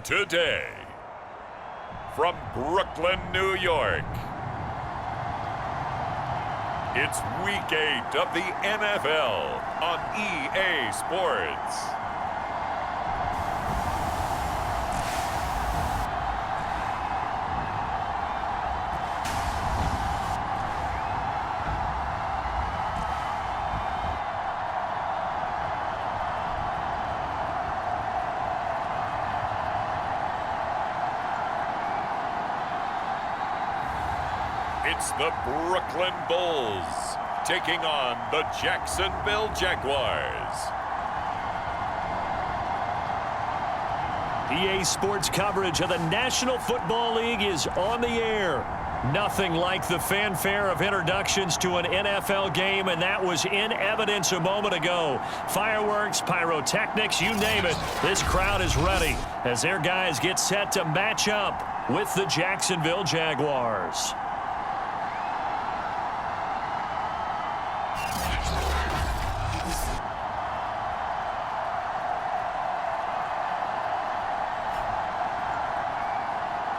Today, from Brooklyn, New York, it's Week 8 of the NFL on EA Sports. It's the Brooklyn Bulls taking on the Jacksonville Jaguars. EA Sports coverage of the National Football League is on the air. Nothing like the fanfare of introductions to an NFL game, and that was in evidence a moment ago. Fireworks, pyrotechnics, you name it. This crowd is ready as their guys get set to match up with the Jacksonville Jaguars.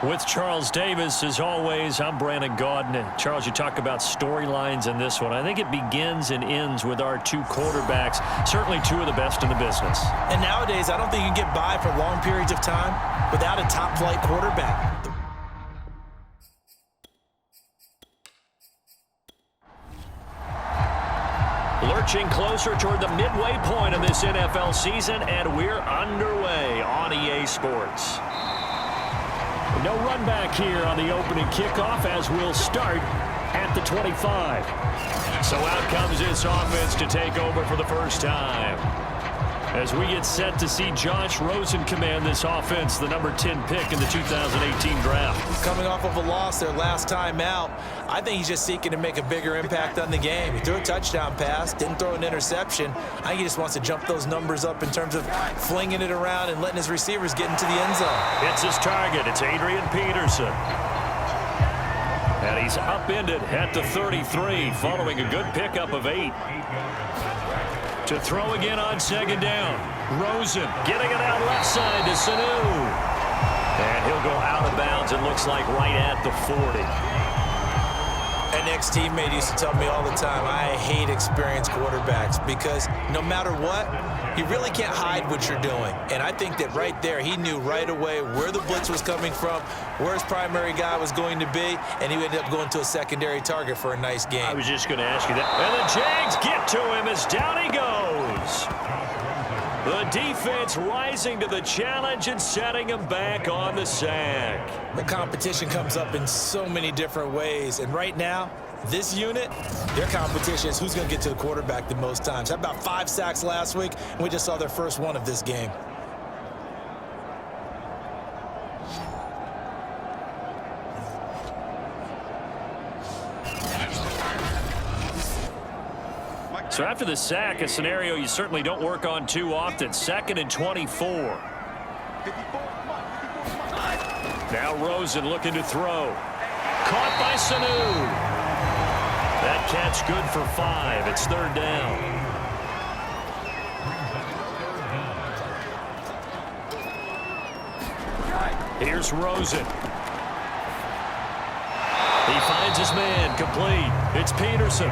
With Charles Davis, as always, I'm Brandon Gaudin. And Charles, you talk about storylines in this one. I think it begins and ends with our two quarterbacks, certainly two of the best in the business. And nowadays, I don't think you can get by for long periods of time without a top-flight quarterback. Lurching closer toward the midway point of this NFL season, and we're underway on EA Sports. No run back here on the opening kickoff as we'll start at the 25. So out comes this offense to take over for the first time. As we get set to see Josh Rosen command this offense, the number 10 pick in the 2018 draft. Coming off of a loss their last time out, I think he's just seeking to make a bigger impact on the game. He threw a touchdown pass, didn't throw an interception. I think he just wants to jump those numbers up in terms of flinging it around and letting his receivers get into the end zone. It's his target. It's Adrian Peterson. And he's upended at the 33 following a good pickup of 8. To throw again on second down. Rosen getting it out left side to Sanu. And he'll go out of bounds, it looks like, right at the 40. An ex-teammate used to tell me all the time, I hate experienced quarterbacks because no matter what, you really can't hide what you're doing. And I think that right there, he knew right away where the blitz was coming from, where his primary guy was going to be, and he ended up going to a secondary target for a nice game. I was just going to ask you that. And the Jags get to him as down he goes. The defense rising to the challenge and setting them back on the sack. The competition comes up in so many different ways, and right now, this unit, their competition is who's going to get to the quarterback the most times. Had about 5 sacks last week, and we just saw their first one of this game. So after the sack, a scenario you certainly don't work on too often. 2nd and 24. Now Rosen looking to throw. Caught by Sanu. That catch good for 5. It's 3rd down. Here's Rosen. He finds his man, complete. It's Peterson.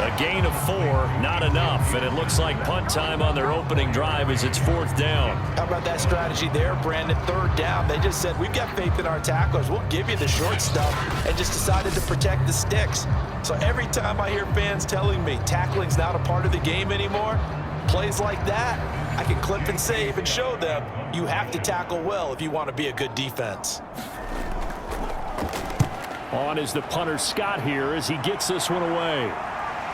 A gain of 4, not enough, and it looks like punt time on their opening drive as it's 4th down. How about that strategy there, Brandon? 3rd down. They just said, we've got faith in our tacklers. We'll give you the short stuff, and just decided to protect the sticks. So every time I hear fans telling me tackling's not a part of the game anymore, plays like that, I can clip and save and show them you have to tackle well if you want to be a good defense. On is the punter Scott here as he gets this one away.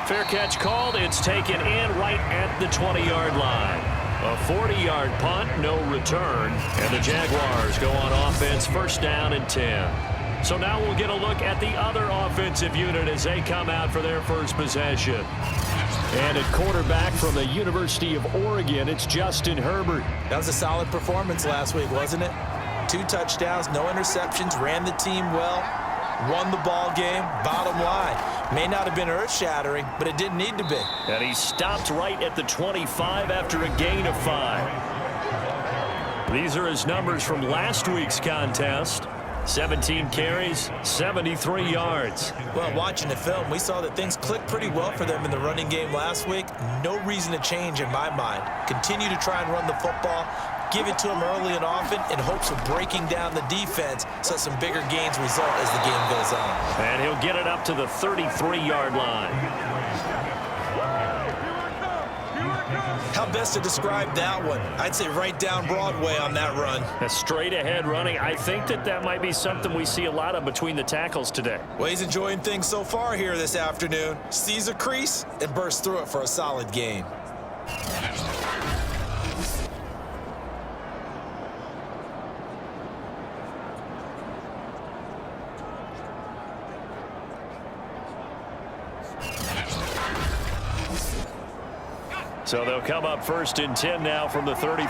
Fair catch called. It's taken in right at the 20-yard line. A 40-yard punt, no return. And the Jaguars go on offense, 1st down and 10. So now we'll get a look at the other offensive unit as they come out for their first possession. And at quarterback from the University of Oregon, it's Justin Herbert. That was a solid performance last week, wasn't it? 2 touchdowns, no interceptions, ran the team well. Won the ball game. Bottom line, may not have been earth-shattering, but it didn't need to be. And he stopped right at the 25 after a gain of 5. These are his numbers from last week's contest. 17 carries, 73 yards. Well, watching the film, we saw that things clicked pretty well for them in the running game last week. No reason to change in my mind. Continue to try and run the football. Give it to him early and often in hopes of breaking down the defense so some bigger gains result as the game goes on. And he'll get it up to the 33-yard line. How best to describe that one? I'd say right down Broadway on that run. A straight-ahead running. I think that might be something we see a lot of between the tackles today. Well, he's enjoying things so far here this afternoon. Sees a crease and bursts through it for a solid gain. So they'll come up 1st and 10 now from the 33.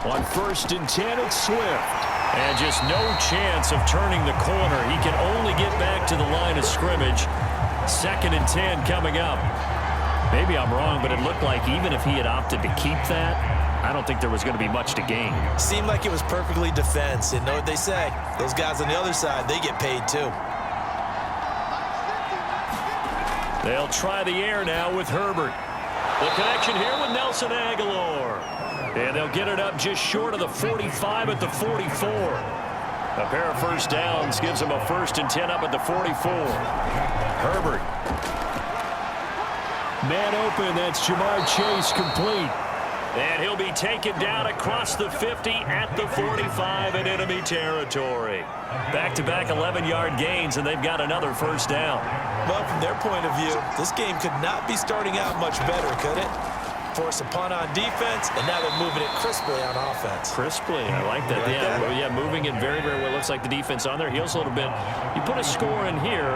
On 1st and 10, it's Swift. And just no chance of turning the corner. He can only get back to the line of scrimmage. 2nd and 10 coming up. Maybe I'm wrong, but it looked like even if he had opted to keep that, I don't think there was going to be much to gain. Seemed like it was perfectly defense. And know what they say? Those guys on the other side, they get paid too. They'll try the air now with Herbert. The connection here with Nelson Aguilar. And they'll get it up just short of the 45 at the 44. A pair of 1st downs gives them a 1st and 10 up at the 44. Herbert. Man open, that's Jamar Chase complete. And he'll be taken down across the 50 at the 45 in enemy territory. Back-to-back 11-yard gains, and they've got another 1st down. Well, from their point of view, this game could not be starting out much better, could it? Force a punt on defense, and now they're moving it crisply on offense. Crisply, I like that. Yeah, moving it very, very well. Looks like the defense on their heels a little bit. You put a score in here,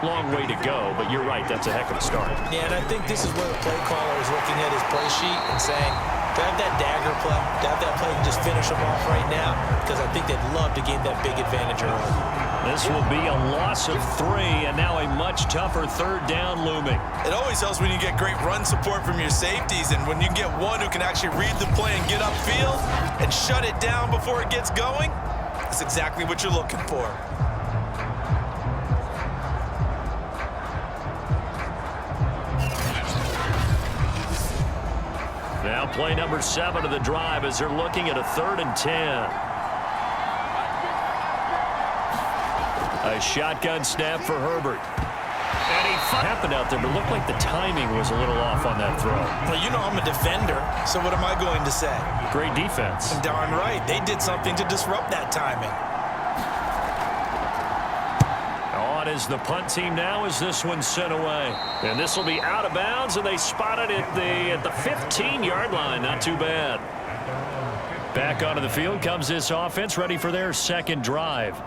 long way to go, but you're right, that's a heck of a start. Yeah, and I think this is where the play caller is looking at his play sheet and saying, to have that dagger play, to have that play and just finish them off right now, because I think they'd love to gain that big advantage early. This will be a loss of 3, and now a much tougher 3rd down looming. It always helps when you get great run support from your safeties, and when you get one who can actually read the play and get upfield and shut it down before it gets going, that's exactly what you're looking for. Now play number 7 of the drive as they're looking at a 3rd and 10. A shotgun snap for Herbert. And he happened out there, but it looked like the timing was a little off on that throw. Well, you know I'm a defender, so what am I going to say? Great defense. Darn right. They did something to disrupt that timing. On is the punt team now as this one's sent away. And this will be out of bounds, and they spotted it at the 15-yard line. Not too bad. Back onto the field comes this offense, ready for their second drive.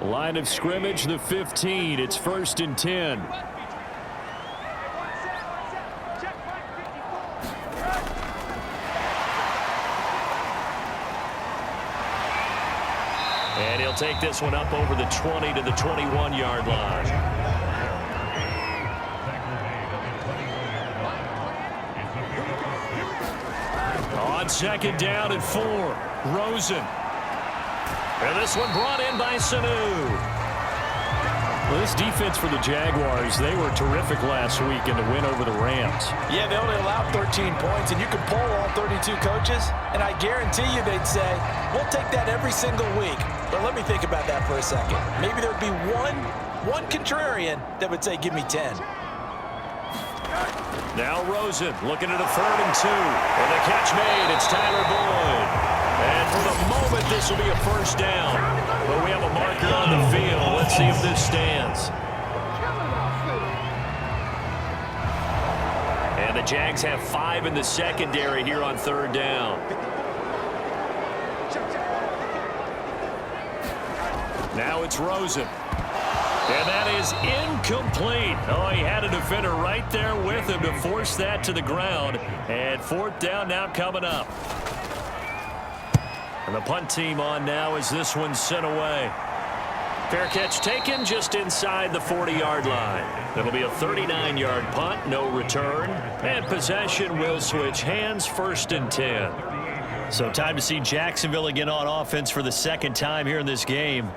Line of scrimmage, the 15. It's 1st and 10. And he'll take this one up over the 20 to the 21-yard line. On 2nd down and 4, Rosen. And this one brought in by Sanu. Well, this defense for the Jaguars, they were terrific last week in the win over the Rams. Yeah, they only allowed 13 points, and you can poll all 32 coaches, and I guarantee you they'd say, we'll take that every single week. But let me think about that for a second. Maybe there would be one contrarian that would say, give me 10. Now Rosen looking at a 3rd and 2. And the catch made. It's Tyler Boyd. And for the moment, this will be a 1st down. But we have a marker on the field. Let's see if this stands. And the Jags have 5 in the secondary here on 3rd down. Now it's Rosen. And that is incomplete. Oh, he had a defender right there with him to force that to the ground. And 4th down now coming up. And the punt team on now as this one's sent away. Fair catch taken just inside the 40-yard line. It'll be a 39-yard punt, no return. And possession will switch hands, 1st and 10. So time to see Jacksonville again on offense for the 2nd time here in this game.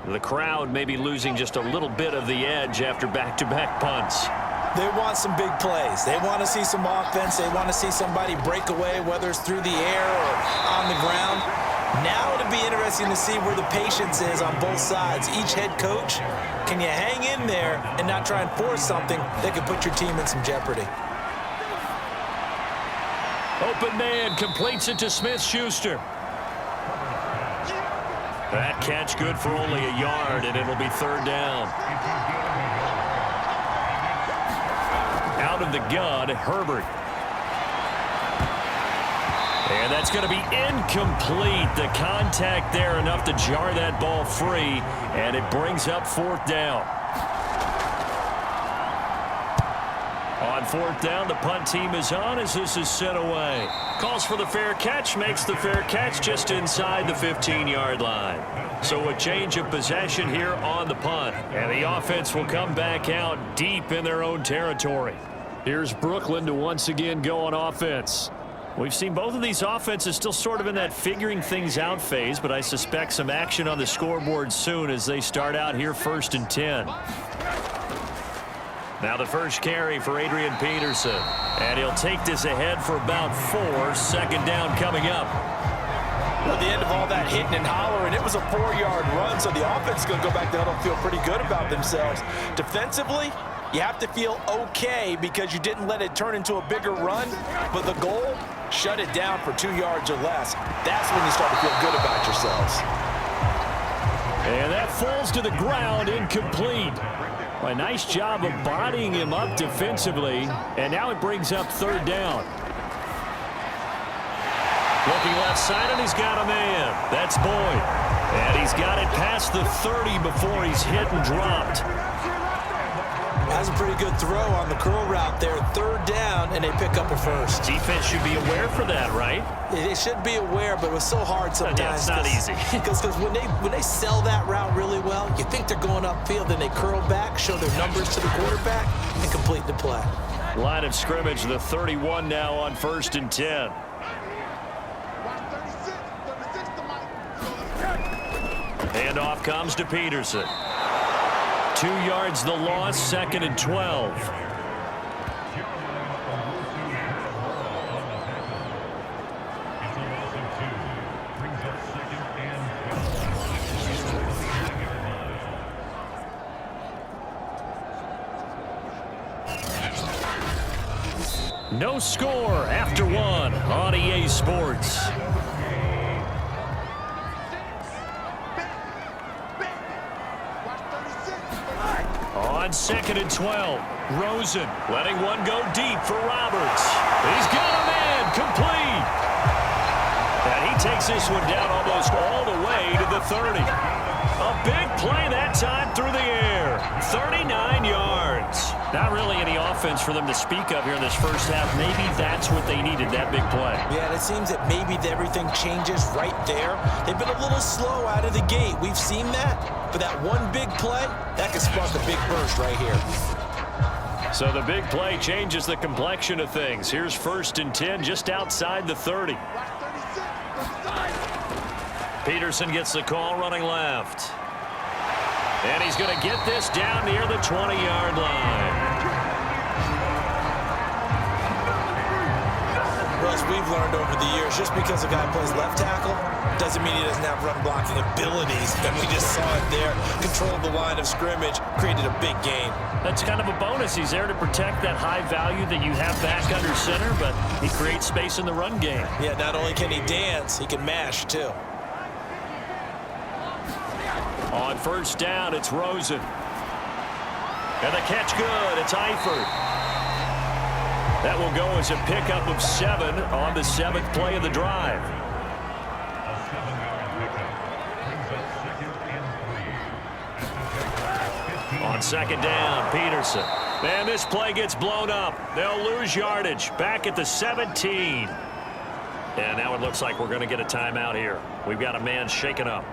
The crowd may be losing just a little bit of the edge after back-to-back punts. They want some big plays. They want to see some offense. They want to see somebody break away, whether it's through the air or on the ground. Now it'll be interesting to see where the patience is on both sides. Each head coach, can you hang in there and not try and force something that could put your team in some jeopardy? Open man completes it to Smith-Schuster. That catch good for only a yard, and it'll be 3rd down. Out of the gun, Herbert. And that's going to be incomplete. The contact there enough to jar that ball free, and it brings up 4th down. On 4th down, the punt team is on as this is sent away. Calls for the fair catch, makes the fair catch just inside the 15-yard line. So a change of possession here on the punt. And the offense will come back out deep in their own territory. Here's Brooklyn to once again go on offense. We've seen both of these offenses still sort of in that figuring things out phase, but I suspect some action on the scoreboard soon as they start out here 1st and 10. Now the first carry for Adrian Peterson. And he'll take this ahead for about 4. 2nd down coming up. At the end of all that hitting and hollering, it was a 4-yard run, so the offense is going to go back there and feel pretty good about themselves. Defensively, you have to feel okay because you didn't let it turn into a bigger run, but the goal, shut it down for 2 yards or less. That's when you start to feel good about yourselves. And that falls to the ground, incomplete. A nice job of bodying him up defensively, and now it brings up 3rd down. Looking left side, and he's got a man. That's Boyd. And he's got it past the 30 before he's hit and dropped. That's a pretty good throw on the curl route there. 3rd down, and they pick up a 1st. Defense should be aware for that, right? They should be aware, but it was so hard sometimes. Yeah, it's not easy. Because when they sell that route really well, you think they're going upfield, then they curl back, show their numbers to the quarterback, and complete the play. Line of scrimmage, the 31 now on 1st and 10. Handoff comes to Peterson. 2 yards the loss, 2nd and 12. No score after one on EA Sports. On 2nd and 12, Rosen letting one go deep for Roberts. He's got a man complete. And he takes this one down almost all the way to the 30. A big play that time through the air. 39 yards. Not really any offense for them to speak of here in this first half. Maybe that's what they needed, that big play. Yeah, and it seems that maybe everything changes right there. They've been a little slow out of the gate. We've seen that. But that one big play, that could spark a big burst right here. So the big play changes the complexion of things. Here's 1st and 10 just outside the 30. Peterson gets the call running left. And he's going to get this down near the 20-yard line. Russ, we've learned over the years, just because a guy plays left tackle doesn't mean he doesn't have run blocking abilities. And we just saw it there. Controlled the line of scrimmage, created a big gain. That's kind of a bonus. He's there to protect that high value that you have back under center, but he creates space in the run game. Yeah, not only can he dance, he can mash too. On 1st down, it's Rosen. And the catch good. It's Eifert. That will go as a pickup of 7 on the 7th play of the drive. On 2nd down, Peterson. And this play gets blown up. They'll lose yardage. Back at the 17. And now it looks like we're going to get a timeout here. We've got a man shaken up.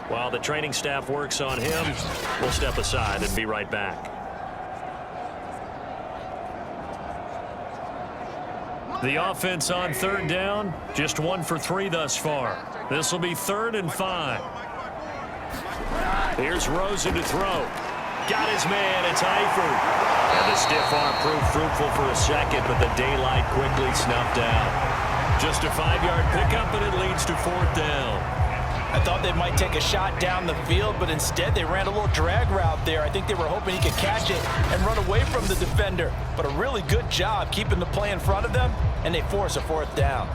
While the training staff works on him, we'll step aside and be right back. The offense on 3rd down, just 1 for 3 thus far. This will be 3rd and 5. Here's Rosen to throw. Got his man, it's Eifert. And the stiff arm proved fruitful for a second, but the daylight quickly snuffed out. Just a 5-yard pickup, and it leads to 4th down. I thought they might take a shot down the field, but instead they ran a little drag route there. I think they were hoping he could catch it and run away from the defender. But a really good job keeping the play in front of them, and they force a 4th down.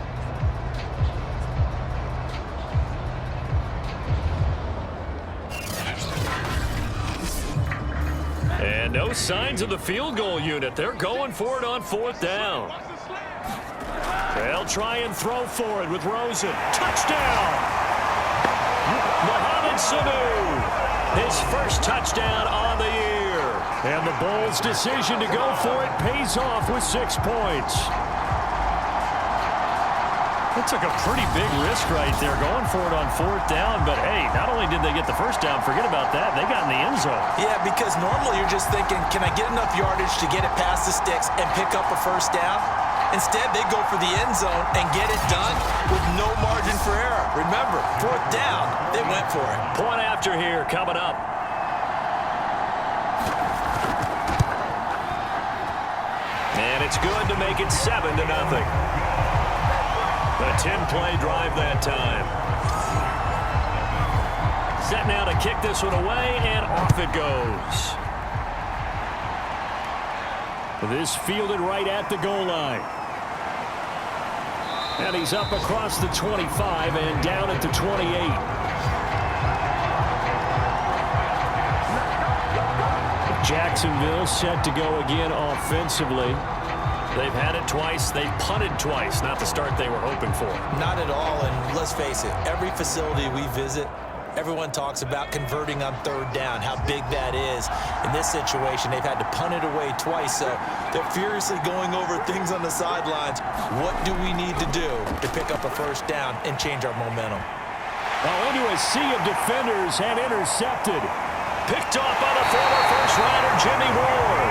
And no signs of the field goal unit. They're going for it on 4th down. They'll try and throw for it with Rosen. Touchdown! Mohamed Sanu, his first touchdown on the year. And the Bulls' decision to go for it pays off with 6 points. That took a pretty big risk right there, going for it on 4th down. But, hey, not only did they get the first down, forget about that, they got in the end zone. Yeah, because normally you're just thinking, can I get enough yardage to get it past the sticks and pick up a 1st down? Instead, they go for the end zone and get it done with no margin for error. Remember, 4th down, they went for it. Point after here coming up. And it's good to make it 7-0. A 10-play drive that time. Set now to kick this one away, and off it goes. This fielded right at the goal line. And he's up across the 25 and down at the 28. Jacksonville set to go again offensively. They've had it twice. They've punted twice. Not the start they were hoping for. Not at all, and let's face it, every facility we visit, everyone talks about converting on 3rd down, how big that is. In this situation, they've had to punt it away twice, so they're furiously going over things on the sidelines. What do we need to do to pick up a 1st down and change our momentum? Oh, into a sea of defenders and intercepted. Picked off by the former first-rounder Jimmy Ward.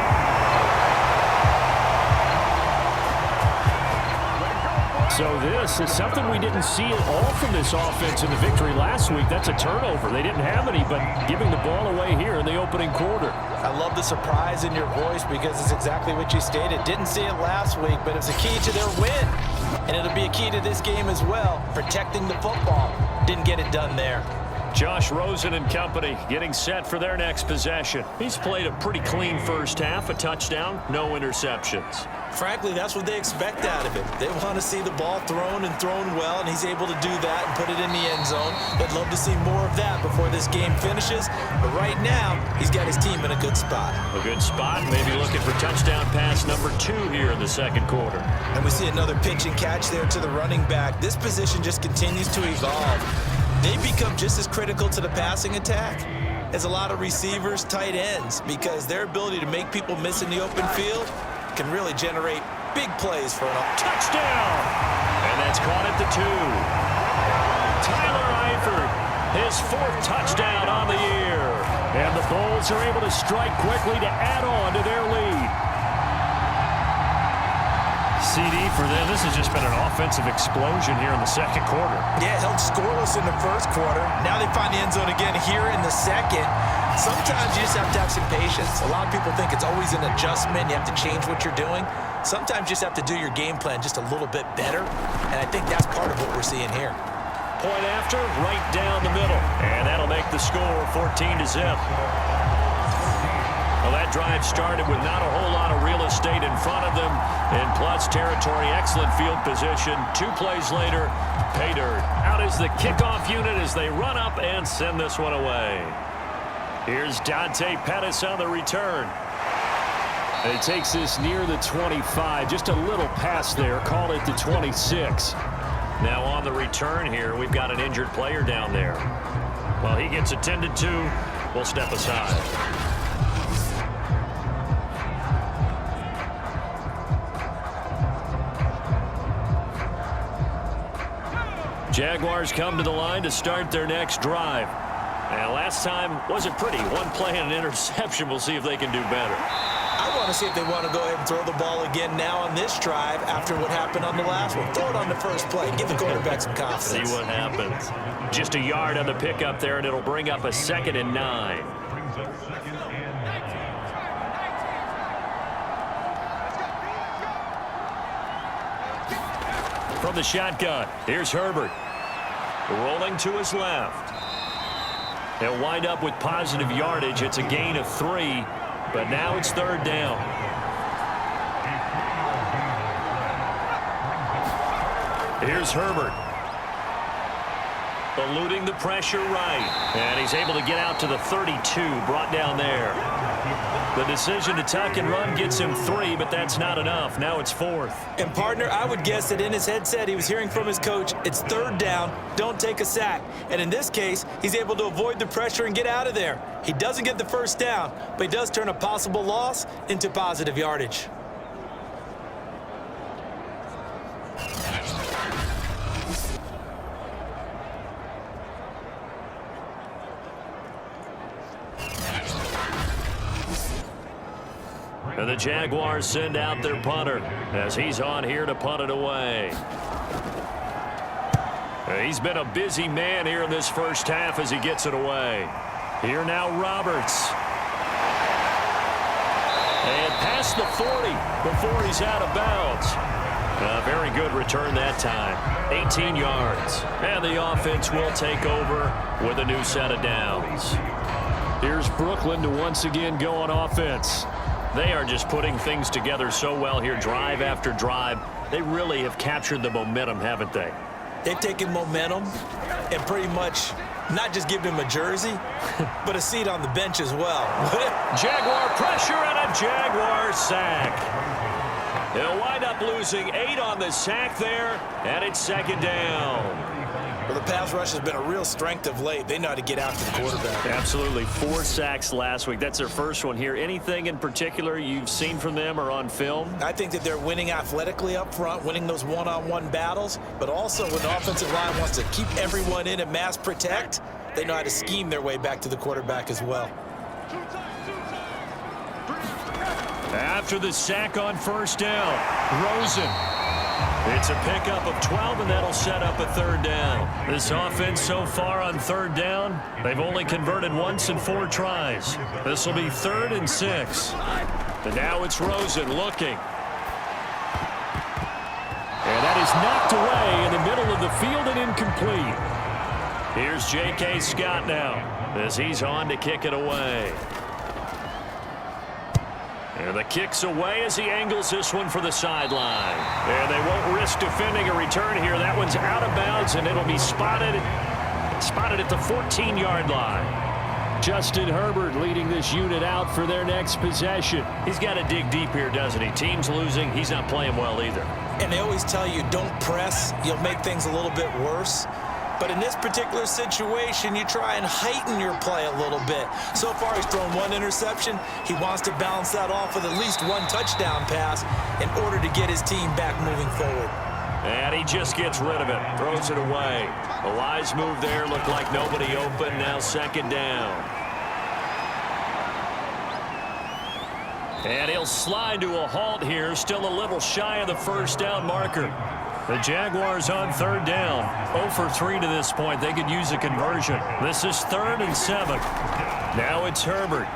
So this is something we didn't see at all from this offense in the victory last week. That's a turnover. They didn't have any, but giving the ball away here in the opening quarter. I love the surprise in your voice because it's exactly what you stated. Didn't see it last week, but it's a key to their win. And it'll be a key to this game as well, protecting the football. Didn't get it done there. Josh Rosen and company getting set for their next possession. He's played a pretty clean first half, a touchdown, no interceptions. Frankly, that's what they expect out of him. They want to see the ball thrown and thrown well, and he's able to do that and put it in the end zone. They'd love to see more of that before this game finishes. But right now, he's got his team in a good spot. A good spot, maybe looking for touchdown pass number 2 here in the second quarter. And we see another pitch and catch there to the running back. This position just continues to evolve. They become just as critical to the passing attack as a lot of receivers, tight ends, because their ability to make people miss in the open field can really generate big plays for a touchdown. And that's caught at the 2. Tyler Eifert, his 4th touchdown on the year. And the Bulls are able to strike quickly to add on to their lead. CD for them, this has just been an offensive explosion here in the second quarter. Yeah, held scoreless in the first quarter. Now they find the end zone again here in the second. Sometimes you just have to have some patience. A lot of people think it's always an adjustment. You have to change what you're doing. Sometimes you just have to do your game plan just a little bit better. And I think that's part of what we're seeing here. Point after, right down the middle. And that'll make the score 14-0. Well, that drive started with not a whole lot of real estate in front of them. In plus territory, excellent field position. 2 plays later, pay dirt. Out is the kickoff unit as they run up and send this one away. Here's Dante Pettis on the return. And it takes this near the 25. Just a little pass there. Call it the 26. Now on the return here, we've got an injured player down there. Well, he gets attended to. We'll step aside. Jaguars come to the line to start their next drive. And last time wasn't pretty. 1 play and an interception. We'll see if they can do better. I want to see if they want to go ahead and throw the ball again now on this drive after what happened on the last one. Throw it on the first play. Give the quarterback some confidence. See what happens. Just a yard on the pickup there, and it'll bring up a 2nd and 9. From the shotgun, here's Herbert. Rolling to his left. They'll wind up with positive yardage. It's a gain of 3, but now it's 3rd down. Here's Herbert. Eluding the pressure right. And he's able to get out to the 32, brought down there. The decision to tuck and run gets him 3, but that's not enough. Now it's 4th. And, partner, I would guess that in his headset he was hearing from his coach, it's 3rd down, don't take a sack. And in this case, he's able to avoid the pressure and get out of there. He doesn't get the 1st down, but he does turn a possible loss into positive yardage. And the Jaguars send out their punter as he's on here to punt it away. He's been a busy man here in this first half as he gets it away. Here now Roberts. And past the 40 before he's out of bounds. A very good return that time. 18 yards. And the offense will take over with a new set of downs. Here's Brooklyn to once again go on offense. They are just putting things together so well here, drive after drive. They really have captured the momentum, haven't they? They've taken momentum and pretty much not just given him a jersey, but a seat on the bench as well. Jaguar pressure and a Jaguar sack. They'll wind up losing 8 on the sack there, and it's 2nd down. Well, the pass rush has been a real strength of late. They know how to get after the quarterback. Absolutely. 4 sacks last week. That's their first one here. Anything in particular you've seen from them or on film? I think that they're winning athletically up front, winning those one-on-one battles, but also when the offensive line wants to keep everyone in and mass protect, they know how to scheme their way back to the quarterback as well. After the sack on 1st down, Rosen. It's a pickup of 12, and that'll set up a 3rd down. This offense so far on 3rd down, they've only converted once in 4 tries. This will be 3rd and 6. And now it's Rosen looking. And that is knocked away in the middle of the field and incomplete. Here's J.K. Scott now as he's on to kick it away. And the kick's away as he angles this one for the sideline. And they won't risk defending a return here. That one's out of bounds, and it'll be spotted at the 14-yard line. Justin Herbert leading this unit out for their next possession. He's got to dig deep here, doesn't he? Team's losing. He's not playing well either. And they always tell you, don't press. You'll make things a little bit worse. But in this particular situation, you try and heighten your play a little bit. So far, he's thrown one interception. He wants to balance that off with at least one touchdown pass in order to get his team back moving forward. And he just gets rid of it, throws it away. A wise move there, looked like nobody open, now second down. And he'll slide to a halt here, still a little shy of the first down marker. The Jaguars on third down, 0 for 3 to this point. They could use a conversion. This is 3rd and 7. Now it's Herbert.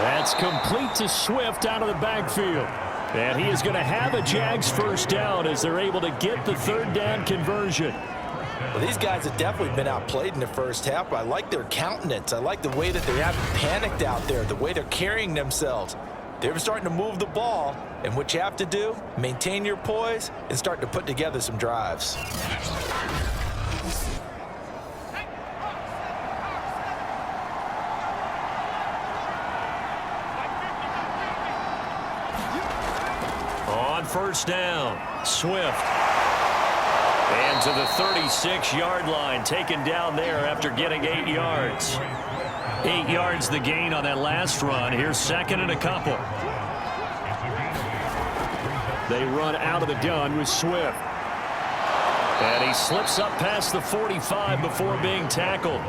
That's complete to Swift out of the backfield. And he is going to have a Jags first down as they're able to get the third down conversion. Well, these guys have definitely been outplayed in the first half, but I like their countenance. I like the way that they haven't panicked out there, the way they're carrying themselves. They're starting to move the ball, and what you have to do, maintain your poise and start to put together some drives. On first down, Swift. And to the 36-yard line, taken down there after getting 8 yards. 8 yards the gain on that last run. Here's second and a couple. They run out of the gun with Swift. And he slips up past the 45 before being tackled.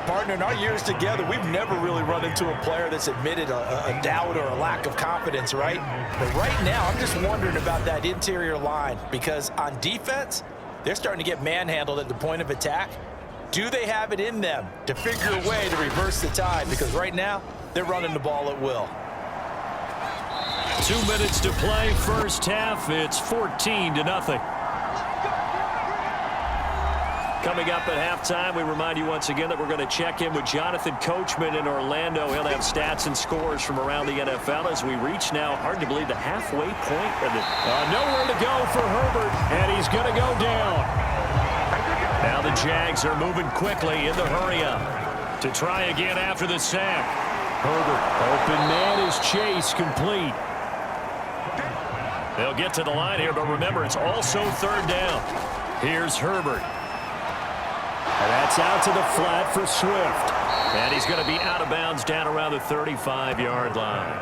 Partner, in our years together, we've never really run into a player that's admitted a doubt or a lack of confidence, right? But right now, I'm just wondering about that interior line because on defense, they're starting to get manhandled at the point of attack. Do they have it in them to figure a way to reverse the tide? Because right now, they're running the ball at will. 2 minutes to play, first half. It's 14-0. Coming up at halftime, we remind you once again that we're going to check in with Jonathan Coachman in Orlando. He'll have stats and scores from around the NFL as we reach now, hard to believe, the halfway point of the... Nowhere to go for Herbert, and he's going to go down. Now the Jags are moving quickly in the hurry-up to try again after the sack. Herbert, open man is Chase, complete. They'll get to the line here, but remember, it's also third down. Here's Herbert. And that's out to the flat for Swift. And he's going to be out of bounds down around the 35-yard line.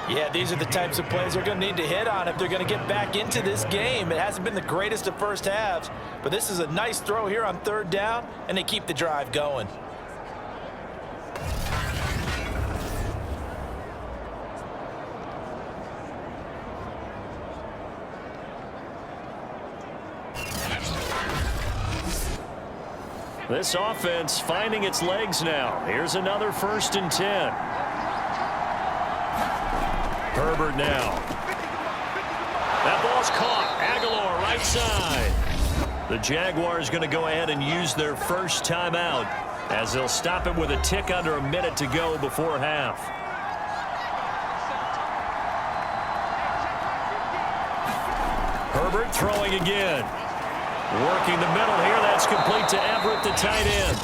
Yeah, these are the types of plays they're going to need to hit on if they're going to get back into this game. It hasn't been the greatest of first halves, but this is a nice throw here on third down, and they keep the drive going. This offense finding its legs now. Here's another 1st and 10. Herbert now. That ball's caught. Aguilar right side. The Jaguars going to go ahead and use their first timeout as they'll stop it with a tick under a minute to go before half. Herbert throwing again. Working the middle here. That's complete to Everett, the tight end.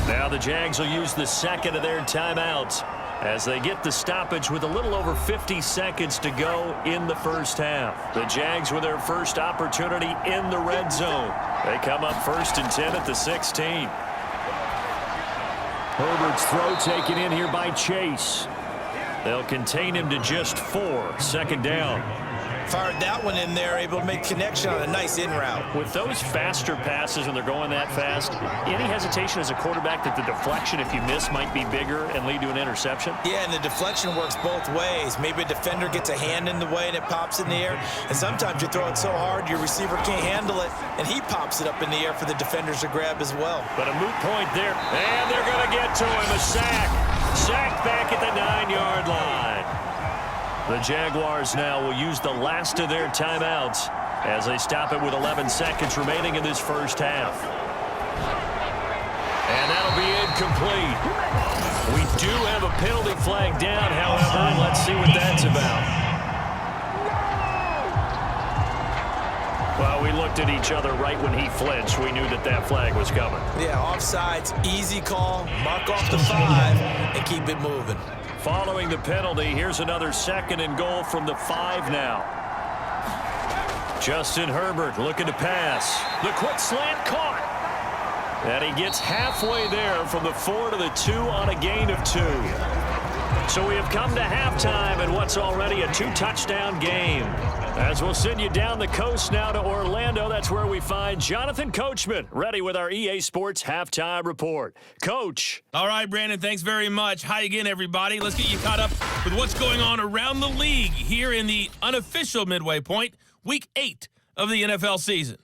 Now the Jags will use the second of their timeouts as they get the stoppage with a little over 50 seconds to go in the first half. The Jags with their first opportunity in the red zone. They come up 1st and 10 at the 16. Herbert's throw taken in here by Chase. They'll contain him to just 4. Second down. Fired that one in there, able to make connection on a nice in route. With those faster passes when they're going that fast, any hesitation as a quarterback that the deflection, if you miss, might be bigger and lead to an interception? Yeah, and the deflection works both ways. Maybe a defender gets a hand in the way and it pops in the air. And sometimes you throw it so hard your receiver can't handle it, and he pops it up in the air for the defenders to grab as well. But a moot point there. And they're going to get to him. A sack. Sack back at the 9-yard line. The Jaguars now will use the last of their timeouts as they stop it with 11 seconds remaining in this first half. And that'll be incomplete. We do have a penalty flag down, however. Let's see what that's about. Well, we looked at each other right when he flinched. We knew that that flag was coming. Yeah, offsides, easy call. Mark off the 5 and keep it moving. Following the penalty, here's another 2nd and goal from the 5 now. Justin Herbert looking to pass. The quick slant caught. And he gets halfway there from the 4 to the 2 on a gain of 2. So we have come to halftime in what's already a 2-touchdown game. As we'll send you down the coast now to Orlando, that's where we find Jonathan Coachman, ready with our EA Sports Halftime Report. Coach. All right, Brandon, thanks very much. Hi again, everybody. Let's get you caught up with what's going on around the league here in the unofficial midway point, Week 8 of the NFL season.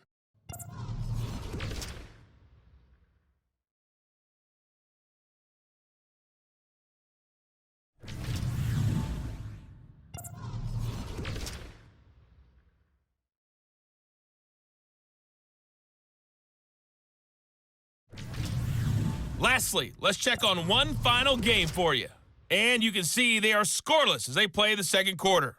Lastly, let's check on one final game for you. And you can see they are scoreless as they play the second quarter.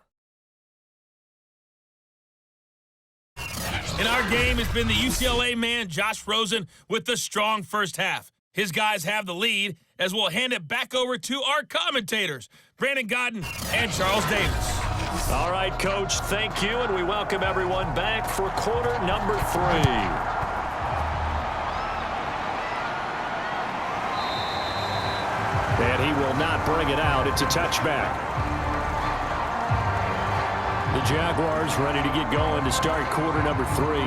In our game, it's been the UCLA man, Josh Rosen, with the strong first half. His guys have the lead as we'll hand it back over to our commentators, Brandon Godden and Charles Davis. All right, Coach, thank you, and we welcome everyone back for quarter number 3. And he will not bring it out. It's a touchback. The Jaguars ready to get going to start quarter number 3.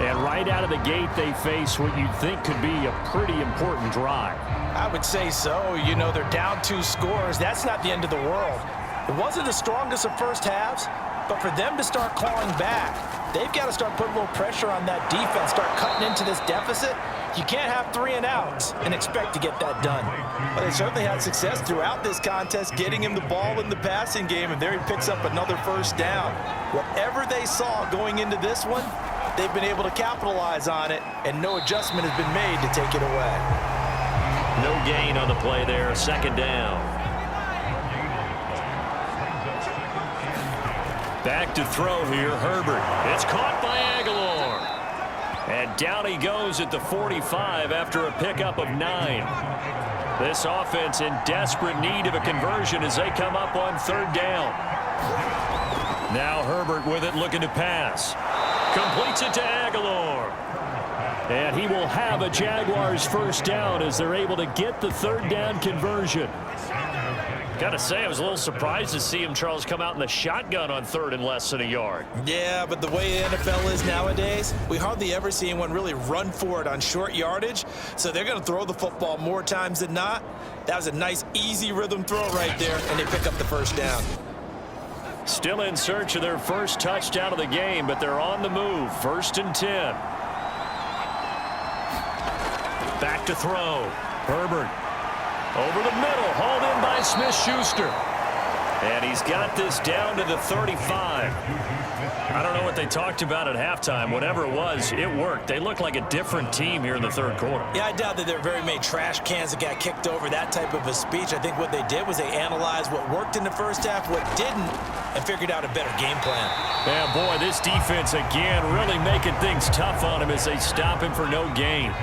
And right out of the gate, they face what you'd think could be a pretty important drive. I would say so. You know, they're down 2 scores. That's not the end of the world. It wasn't the strongest of first halves, but for them to start clawing back, they've got to start putting a little pressure on that defense, start cutting into this deficit. You can't have 3 and outs and expect to get that done. Well, they certainly had success throughout this contest, getting him the ball in the passing game, and there he picks up another first down. Whatever they saw going into this one, they've been able to capitalize on it, and no adjustment has been made to take it away. No gain on the play there, 2nd down. Back to throw here, Herbert. It's caught by Aguilar. And down he goes at the 45 after a pickup of 9. This offense in desperate need of a conversion as they come up on 3rd down. Now Herbert with it, looking to pass. Completes it to Aguilar. And he will have a Jaguars first down as they're able to get the 3rd down conversion. Got to say, I was a little surprised to see him, Charles, come out in the shotgun on 3rd and less than a yard. Yeah, but the way the NFL is nowadays, we hardly ever see anyone really run for it on short yardage. So they're going to throw the football more times than not. That was a nice, easy rhythm throw right there, and they pick up the first down. Still in search of their first touchdown of the game, but they're on the move. 1st and 10. Back to throw. Herbert. Over the middle, hauled in by Smith-Schuster. And he's got this down to the 35. I don't know what they talked about at halftime. Whatever it was, it worked. They look like a different team here in the 3rd quarter. Yeah, I doubt that there are very many trash cans that got kicked over, that type of a speech. I think what they did was they analyzed what worked in the first half, what didn't, and figured out a better game plan. Yeah, boy, this defense again really making things tough on him as they stop him for no gain.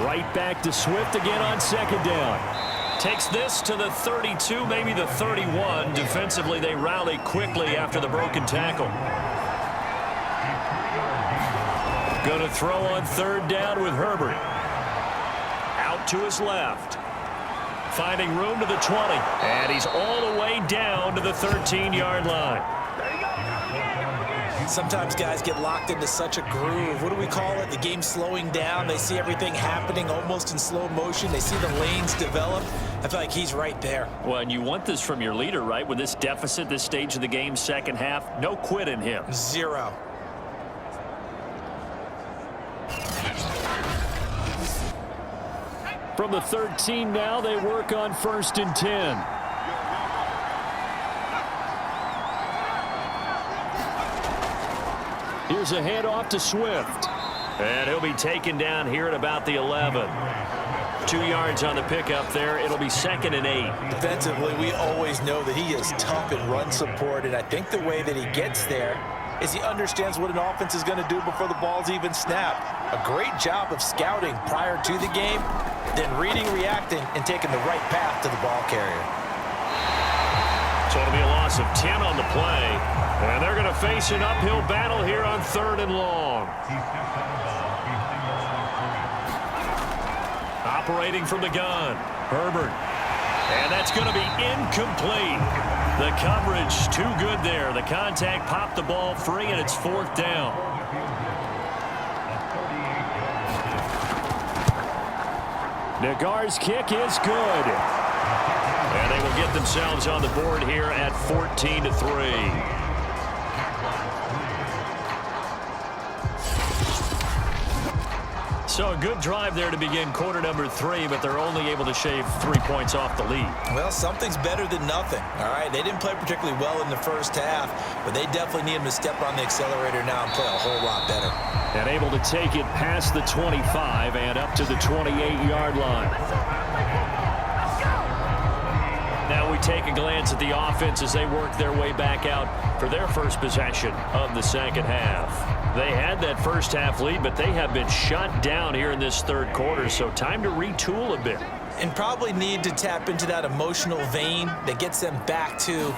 Right back to Swift again on 2nd down. Takes this to the 32, maybe the 31. Defensively, they rally quickly after the broken tackle. Going to throw on 3rd down with Herbert. Out to his left. Finding room to the 20. And he's all the way down to the 13-yard line. Sometimes guys get locked into such a groove. What do we call it? The game slowing down. They see everything happening almost in slow motion. They see the lanes develop. I feel like he's right there. Well, and you want this from your leader, right? With this deficit, this stage of the game, 2nd half, no quit in him. 0. From the 13 now, they work on 1st and 10. Here's a handoff to Swift. And he'll be taken down here at about the 11. 2 yards on the pickup there. It'll be 2nd and 8. Defensively, we always know that he is tough in run support, and I think the way that he gets there is he understands what an offense is going to do before the ball's even snapped. A great job of scouting prior to the game, then reading, reacting, and taking the right path to the ball carrier. So it'll be a loss of 10 on the play, and they're going to face an uphill battle here on 3rd and long. Operating from the gun, Herbert. And that's going to be incomplete. The coverage too good there. The contact popped the ball free, and it's 4th down. Nagar's kick is good. And they will get themselves on the board here at 14-3. So a good drive there to begin quarter number 3, but they're only able to shave 3 points off the lead. Well, something's better than nothing, all right? They didn't play particularly well in the first half, but they definitely need him to step on the accelerator now and play a whole lot better. And able to take it past the 25 and up to the 28-yard line. Now we take a glance at the offense as they work their way back out for their first possession of the second half. They had that first half lead, but they have been shut down here in this 3rd quarter, so time to retool a bit. And probably need to tap into that emotional vein that gets them back to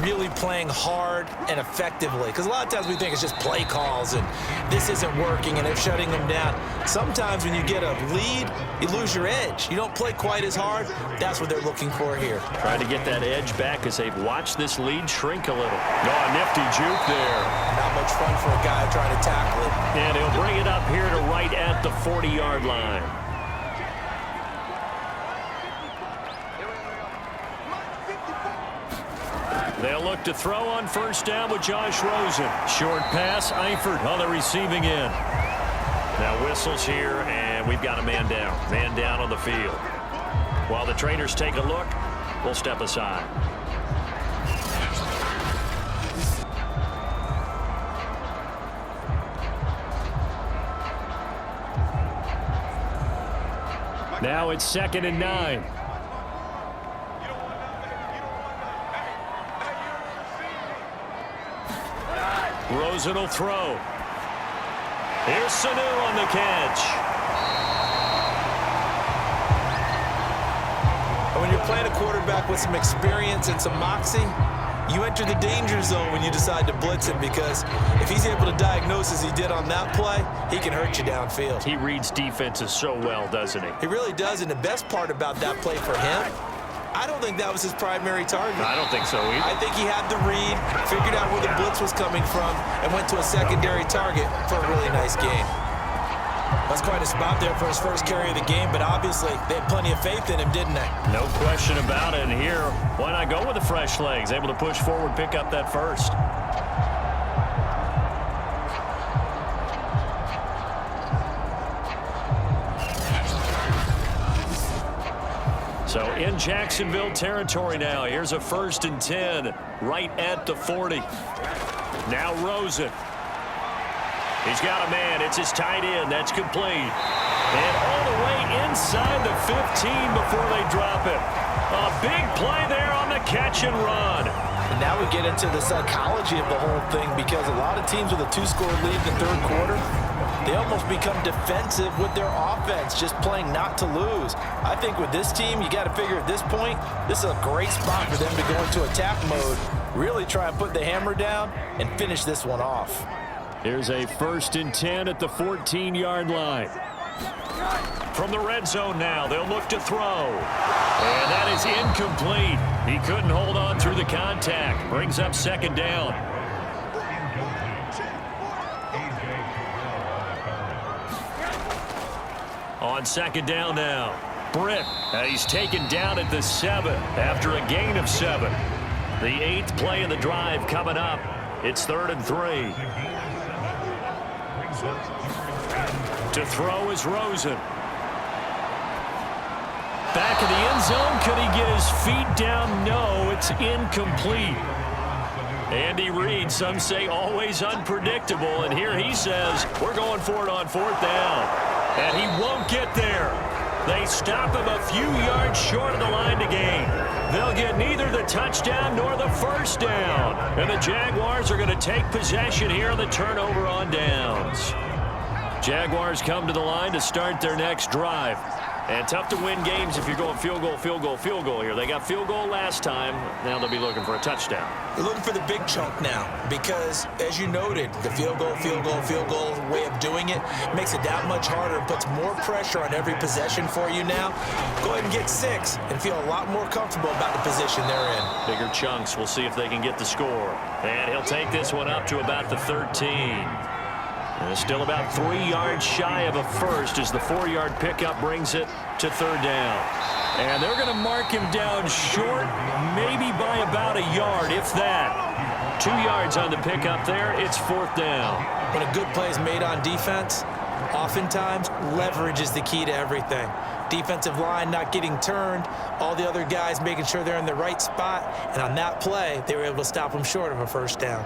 really playing hard and effectively. Because a lot of times we think it's just play calls and this isn't working and they're shutting them down. Sometimes when you get a lead, you lose your edge. You don't play quite as hard. That's what they're looking for here. Trying to get that edge back as they've watched this lead shrink a little. Oh, a nifty juke there. Not much fun for a guy trying to tackle it. And he'll bring it up here to right at the 40-yard line. They'll look to throw on first down with Josh Rosen. Short pass, Eifert on the receiving end. Now whistles here, and we've got a man down. Man down on the field. While the trainers take a look, we'll step aside. Now it's 2nd and 9. Rosen will throw. Here's Sanu on the catch. When you're playing a quarterback with some experience and some moxie, you enter the danger zone when you decide to blitz him, because if he's able to diagnose as he did on that play, he can hurt you downfield. He reads defenses so well, doesn't he? He really does, and the best part about that play for him, I don't think that was his primary target. I don't think so either. I think he had the read, figured out where the blitz was coming from, and went to a secondary target for a really nice game. That's quite a spot there for his first carry of the game, but obviously they had plenty of faith in him, didn't they? No question about it. And here, why not go with the fresh legs? Able to push forward, pick up that first. So in Jacksonville territory now. Here's a 1st and 10 right at the 40. Now Rosen. He's got a man. It's his tight end. That's complete. And all the way inside the 15 before they drop it. A big play there on the catch and run. And now we get into the psychology of the whole thing, because a lot of teams with a 2-score lead in the 3rd quarter, they almost become defensive with their offense, just playing not to lose. I think with this team, you got to figure at this point, this is a great spot for them to go into attack mode, really try and put the hammer down and finish this one off. Here's a 1st and 10 at the 14-yard line. From the red zone now, they'll look to throw. And that is incomplete. He couldn't hold on through the contact. Brings up 2nd down. On 2nd down now, Britt. He's taken down at the 7 after a gain of 7. The 8th play of the drive coming up. It's 3rd and 3. To throw is Rosen. Back in the end zone. Could he get his feet down? No, it's incomplete. Andy Reid, some say always unpredictable, and here he says we're going for it on 4th down. And he won't get there. They stop him a few yards short of the line to gain. They'll get neither the touchdown nor the first down. And the Jaguars are going to take possession here on the turnover on downs. Jaguars come to the line to start their next drive. And tough to win games if you're going field goal, field goal, field goal here. They got field goal last time. Now they'll be looking for a touchdown. They're looking for the big chunk now because, as you noted, the field goal way of doing it makes it that much harder and puts more pressure on every possession for you now. Go ahead and get 6 and feel a lot more comfortable about the position they're in. Bigger chunks. We'll see if they can get the score. And he'll take this one up to about the 13. And it's still about 3 yards shy of a first as the 4-yard pickup brings it to 3rd down. And they're going to mark him down short, maybe by about a yard, if that. 2 yards on the pickup there. It's 4th down. When a good play is made on defense, oftentimes leverage is the key to everything. Defensive line not getting turned, all the other guys making sure they're in the right spot, and on that play, they were able to stop them short of a first down.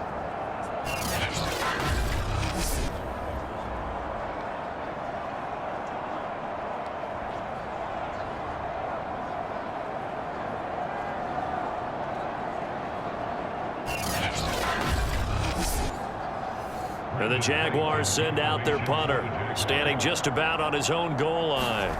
And the Jaguars send out their punter, standing just about on his own goal line.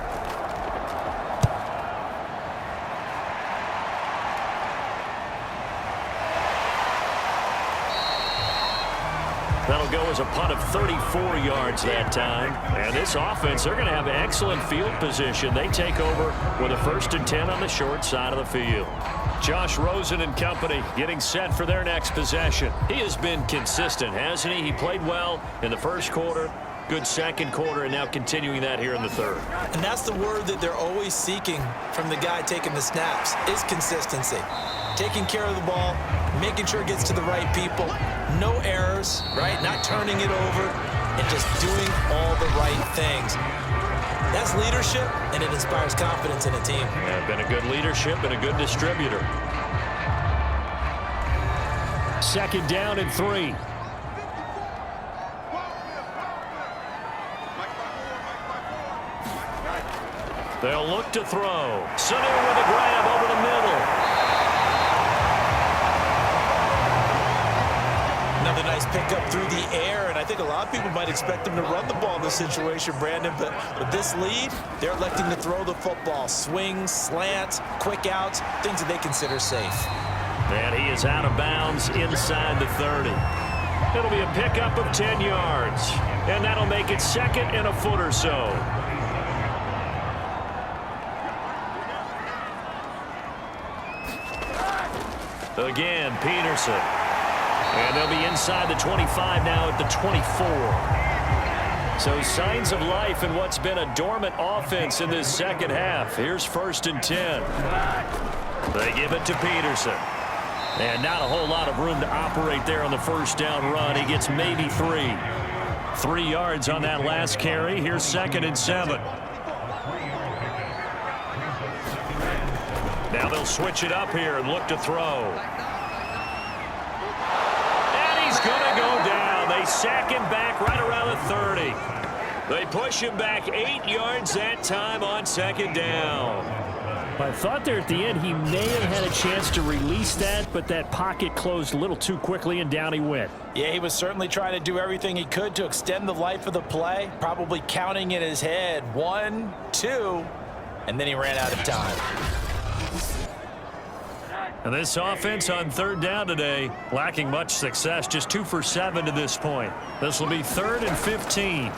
That'll go as a punt of 34 yards that time. And this offense, they're going to have excellent field position. They take over with a 1st and 10 on the short side of the field. Josh Rosen and company getting set for their next possession. He has been consistent, hasn't he? He played well in the first quarter, good second quarter, and now continuing that here in the third. And that's the word that they're always seeking from the guy taking the snaps, is consistency. Taking care of the ball, making sure it gets to the right people, no errors, right? Not turning it over, and just doing all the right things. That's leadership, and it inspires confidence in a team. Yeah, been a good leadership and a good distributor. 2nd down and 3. They'll look to throw. Sanu with a grab over the middle. Another nice pickup through the air, and I think a lot of people might expect them to run the ball in this situation, Brandon, but with this lead, they're electing to throw the football. Swings, slants, quick outs, things that they consider safe. And he is out of bounds inside the 30. It'll be a pickup of 10 yards, and that'll make it 2nd and a foot or so. Again, Peterson. And they'll be inside the 25 now at the 24. So signs of life in what's been a dormant offense in this second half. Here's 1st and 10. They give it to Peterson. And not a whole lot of room to operate there on the 1st down run. He gets maybe 3. 3 yards on that last carry. Here's 2nd and 7. Now they'll switch it up here and look to throw. He's going to go down. They sack him back right around the 30. They push him back 8 yards that time on 2nd down. I thought there at the end he may have had a chance to release that, but that pocket closed a little too quickly, and down he went. Yeah, he was certainly trying to do everything he could to extend the life of the play, probably counting in his head 1, 2, and then he ran out of time. And this offense on 3rd down today, lacking much success, just 2 for 7 to this point. This will be 3rd and 15. And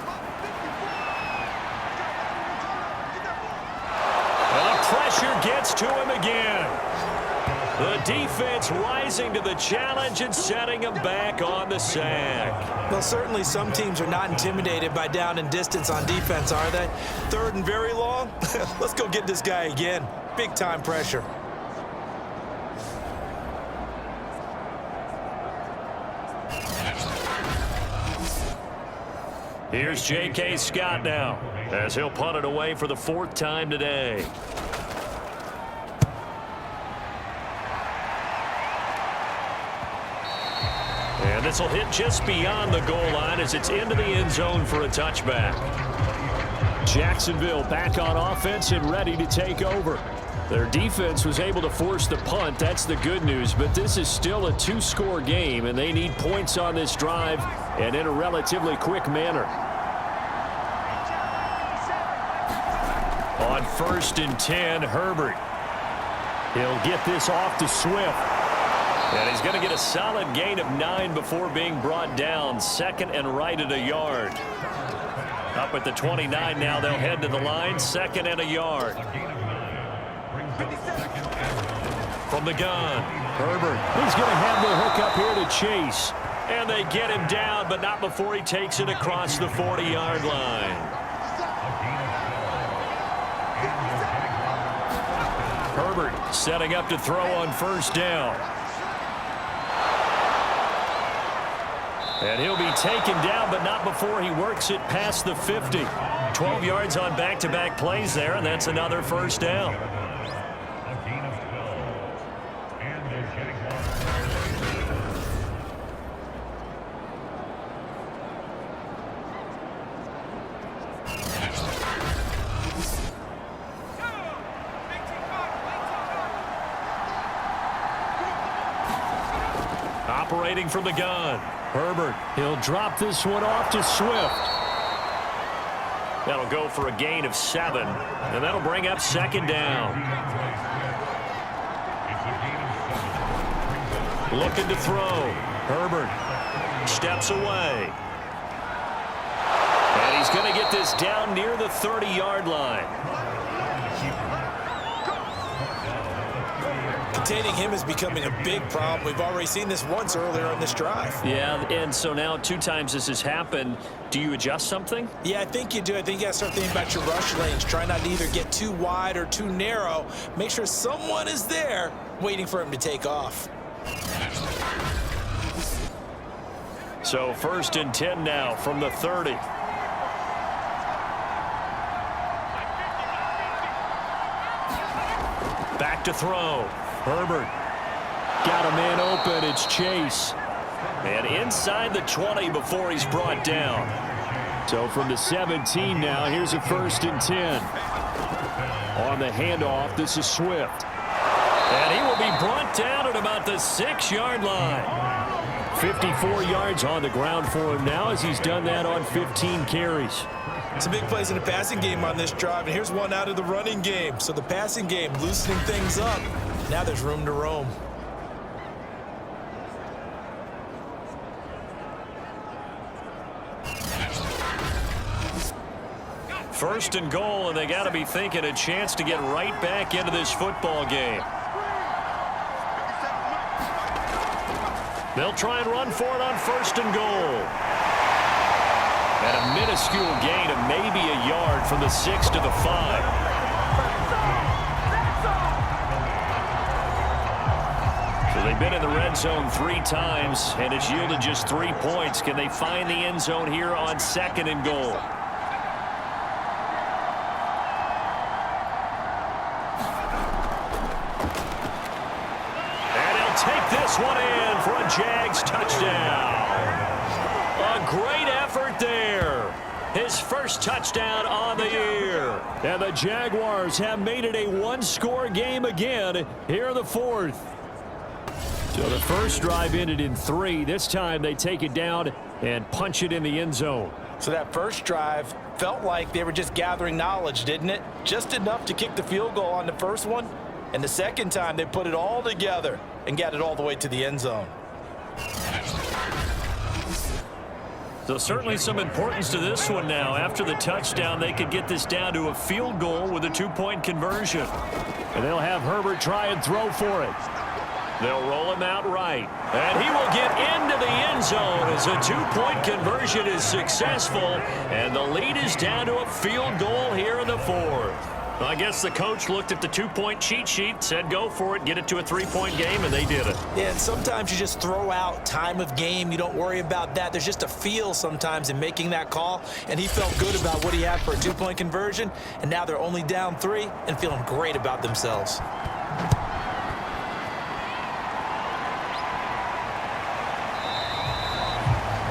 the pressure gets to him again. The defense rising to the challenge and setting him back on the sack. Well, certainly some teams are not intimidated by down and distance on defense, are they? 3rd and very long? Let's go get this guy again. Big time pressure. Here's J.K. Scott now, as he'll punt it away for the 4th time today. And this will hit just beyond the goal line as it's into the end zone for a touchback. Jacksonville back on offense and ready to take over. Their defense was able to force the punt. That's the good news. But this is still a two-score game, and they need points on this drive and in a relatively quick manner. On 1st and 10, Herbert. He'll get this off to Swift. And he's going to get a solid gain of 9 before being brought down. 2nd and right at a yard. Up at the 29 now, they'll head to the line. 2nd and a yard. From the gun, Herbert. He's going to have the hook up here to Chase. And they get him down, but not before he takes it across the 40-yard line. Herbert setting up to throw on 1st down. And he'll be taken down, but not before he works it past the 50. 12 yards on back-to-back plays there, and that's another 1st down. Operating from the gun. Herbert, he'll drop this one off to Swift. That'll go for a gain of 7, and that'll bring up 2nd down. Looking to throw. Herbert steps away. And he's going to get this down near the 30-yard line. Containing him is becoming a big problem. We've already seen this once earlier on this drive. Yeah, and so now 2 times this has happened. Do you adjust something? Yeah, I think you do. I think you got to start thinking about your rush lanes. Try not to either get too wide or too narrow. Make sure someone is there waiting for him to take off. So 1st and 10 now from the 30. Back to throw. Herbert. Got a man open. It's Chase. And inside the 20 before he's brought down. So from the 17 now, here's a 1st and 10. On the handoff, this is Swift. And he will be brought down at about the 6-yard line. 54 yards on the ground for him now as he's done that on 15 carries. Some big plays in the passing game on this drive, and here's one out of the running game. So the passing game loosening things up. Now there's room to roam. First and goal, and they got to be thinking a chance to get right back into this football game. They'll try and run for it on 1st and goal. And a minuscule gain of maybe a yard from the 6 to the 5. So they've been in the red zone 3 times, and it's yielded just 3 points. Can they find the end zone here on 2nd and goal? And he'll take this one in for a Jags touchdown. A great effort there. His first touchdown on the year. And the Jaguars have made it a 1-score game again here in the 4th. So the first drive ended in 3. This time they take it down and punch it in the end zone. So that first drive felt like they were just gathering knowledge, didn't it? Just enough to kick the field goal on the first one. And the second time they put it all together and got it all the way to the end zone. So certainly some importance to this one now. After the touchdown, they could get this down to a field goal with a 2-point conversion. And they'll have Herbert try and throw for it. They'll roll him out right. And he will get into the end zone as a 2-point conversion is successful. And the lead is down to a field goal here in the 4th. I guess the coach looked at the 2-point cheat sheet, said go for it, get it to a 3-point game, and they did it. Yeah, and sometimes you just throw out time of game. You don't worry about that. There's just a feel sometimes in making that call, and he felt good about what he had for a 2-point conversion, and now they're only down 3 and feeling great about themselves.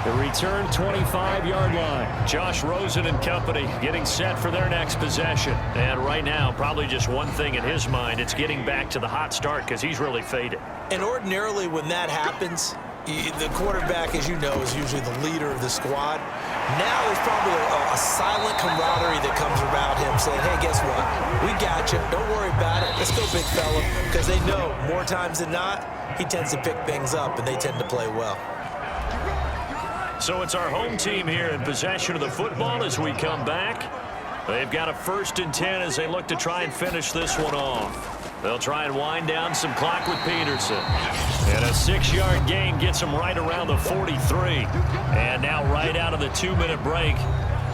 The return 25-yard line. Josh Rosen and company getting set for their next possession. And right now, probably just one thing in his mind. It's getting back to the hot start because he's really faded. And ordinarily when that happens, the quarterback, as you know, is usually the leader of the squad. Now there's probably a silent camaraderie that comes around him saying, hey, guess what? We got you. Don't worry about it. Let's go, big fella. Because they know more times than not, he tends to pick things up, and they tend to play well. So it's our home team here in possession of the football as we come back. They've got a 1st and 10 as they look to try and finish this one off. They'll try and wind down some clock with Peterson. And a 6-yard gain gets them right around the 43. And now right out of the 2-minute break,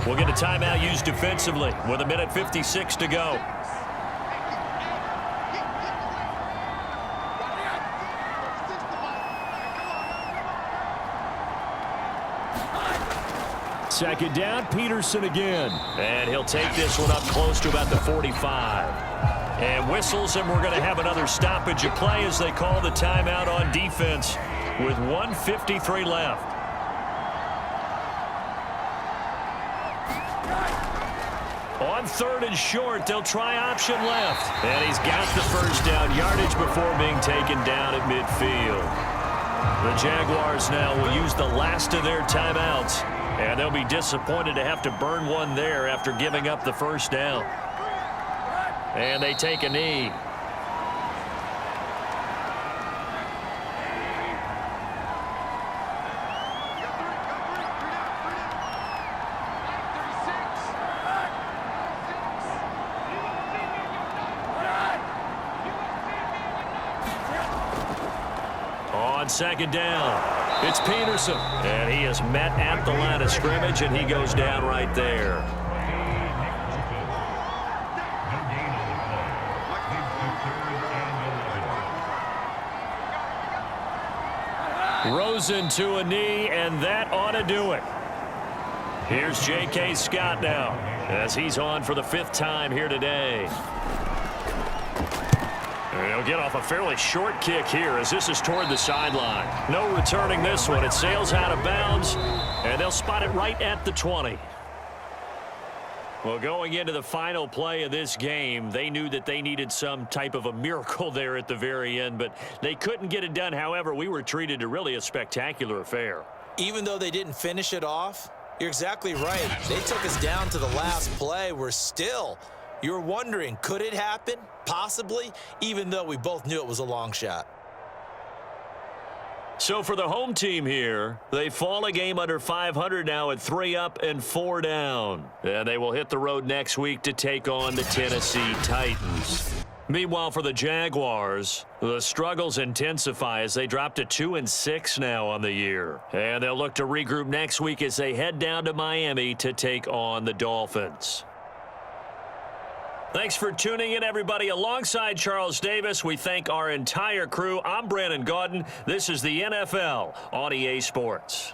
we'll get a timeout used defensively with 1:56 to go. Second down, Peterson again. And he'll take this one up close to about the 45. And whistles, and we're going to have another stoppage of play as they call the timeout on defense with 1:53 left. On 3rd and short, they'll try option left. And he's got the first down yardage before being taken down at midfield. The Jaguars now will use the last of their timeouts. And they'll be disappointed to have to burn one there after giving up the first down. And they take a knee. On 2nd down, it's Peterson. And he is met at the line of scrimmage, and he goes down right there. Rosen to a knee, and that ought to do it. Here's J.K. Scott now as he's on for the 5th time here today. He'll get off a fairly short kick here as this is toward the sideline. No returning this one. It sails out of bounds, and they'll spot it right at the 20. Well, going into the final play of this game, they knew that they needed some type of a miracle there at the very end, but they couldn't get it done. However, we were treated to really a spectacular affair. Even though they didn't finish it off, you're exactly right. They took us down to the last play. You're wondering, could it happen? Possibly, even though we both knew it was a long shot. So for the home team here, they fall a game under 500 now at 3 up and 4 down. And they will hit the road next week to take on the Tennessee Titans. Meanwhile, for the Jaguars, the struggles intensify as they drop to 2-6 now on the year. And they'll look to regroup next week as they head down to Miami to take on the Dolphins. Thanks for tuning in, everybody. Alongside Charles Davis, we thank our entire crew. I'm Brandon Gaudin. This is the NFL on EA Sports.